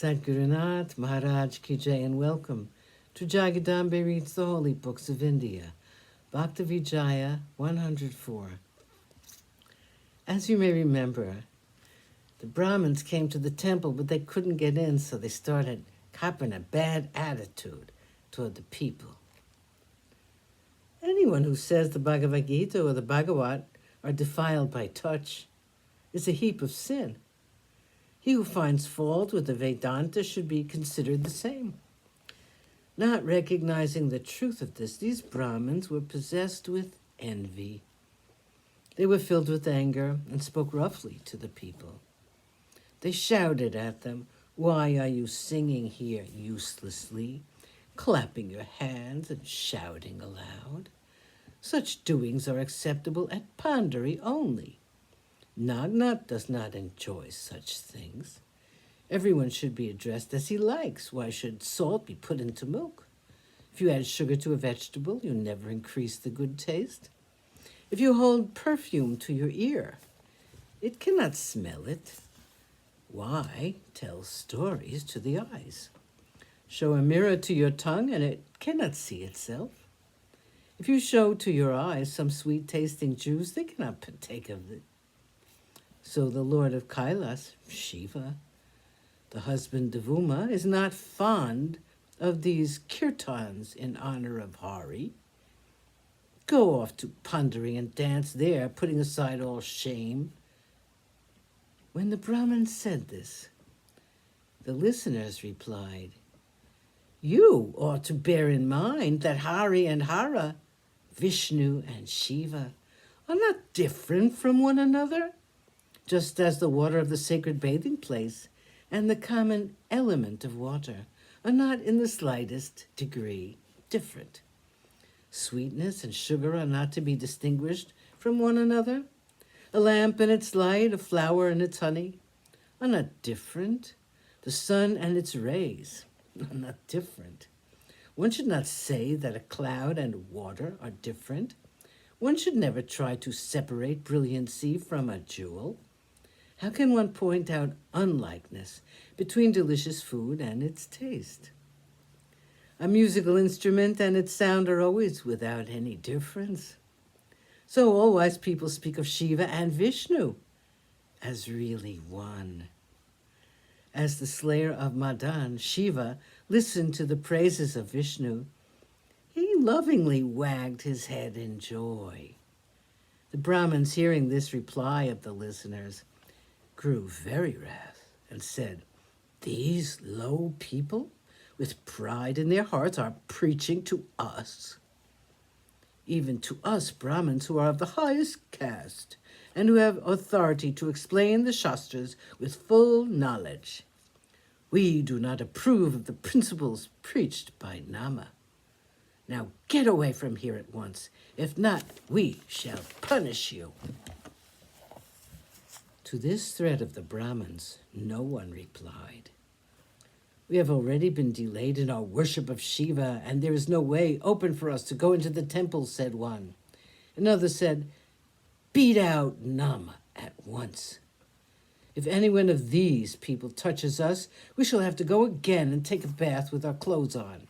Sadgurunath Maharaj Ki Jai, and welcome to Jagadambe Reads the Holy Books of India, Bhaktavijaya104. As you may remember, the Brahmins came to the temple, but they couldn't get in, so they started copping a bad attitude toward the people. Anyone who says the Bhagavad Gita or the Bhagavat are defiled by touch is a heap of sin. He who finds fault with the Vedanta should be considered the same. Not recognizing the truth of this, these Brahmins were possessed with envy. They were filled with anger and spoke roughly to the people. They shouted at them, "Why are you singing here uselessly, clapping your hands and shouting aloud? Such doings are acceptable at Pandari only. Nagnat does not enjoy such things. Everyone should be addressed as he likes. Why should salt be put into milk? If you add sugar to a vegetable, you never increase the good taste. If you hold perfume to your ear, it cannot smell it. Why tell stories to the eyes? Show a mirror to your tongue, and it cannot see itself. If you show to your eyes some sweet-tasting juice, they cannot partake of it. So the Lord of Kailas, Shiva, the husband of Uma, is not fond of these kirtans in honor of Hari. Go off to Pandari and dance there, putting aside all shame." When the Brahmin said this, the listeners replied, "You ought to bear in mind that Hari and Hara, Vishnu and Shiva, are not different from one another, just as the water of the sacred bathing place and the common element of water are not in the slightest degree different. Sweetness and sugar are not to be distinguished from one another. A lamp and its light, a flower and its honey are not different. The sun and its rays are not different. One should not say that a cloud and water are different. One should never try to separate brilliancy from a jewel. How can one point out unlikeness between delicious food and its taste? A musical instrument and its sound are always without any difference. So all wise people speak of Shiva and Vishnu as really one." As the slayer of Madan, Shiva, listened to the praises of Vishnu, he lovingly wagged his head in joy. The Brahmins, hearing this reply of the listeners, grew very wrath and said, "These low people, with pride in their hearts, are preaching to us. Even to us Brahmins, who are of the highest caste and who have authority to explain the Shastras with full knowledge. We do not approve of the principles preached by Nama. Now get away from here at once. If not, we shall punish you." To this threat of the Brahmins, no one replied. "We have already been delayed in our worship of Shiva, and there is no way open for us to go into the temple," said one. Another said, "Beat out Nama at once. If any one of these people touches us, we shall have to go again and take a bath with our clothes on."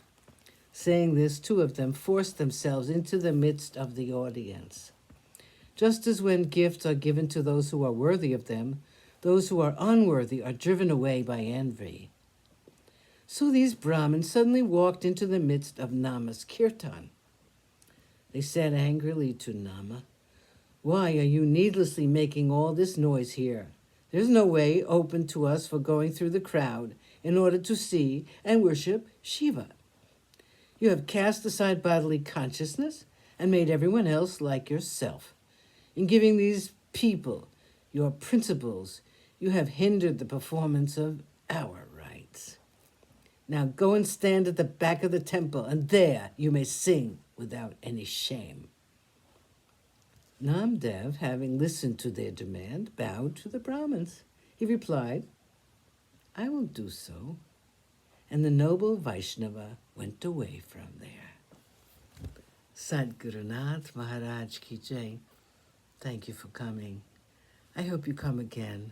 Saying this, two of them forced themselves into the midst of the audience. Just as when gifts are given to those who are worthy of them, those who are unworthy are driven away by envy. So these Brahmins suddenly walked into the midst of Nama's kirtan. They said angrily to Nama, "Why are you needlessly making all this noise here? There's no way open to us for going through the crowd in order to see and worship Shiva. You have cast aside bodily consciousness and made everyone else like yourself. In giving these people your principles, you have hindered the performance of our rites. Now go and stand at the back of the temple, and there you may sing without any shame." Namdev, having listened to their demand, bowed to the Brahmins. He replied, "I will do so." And the noble Vaishnava went away from there. Sadgurunath Maharaj Ki Jai. Thank you for coming. I hope you come again.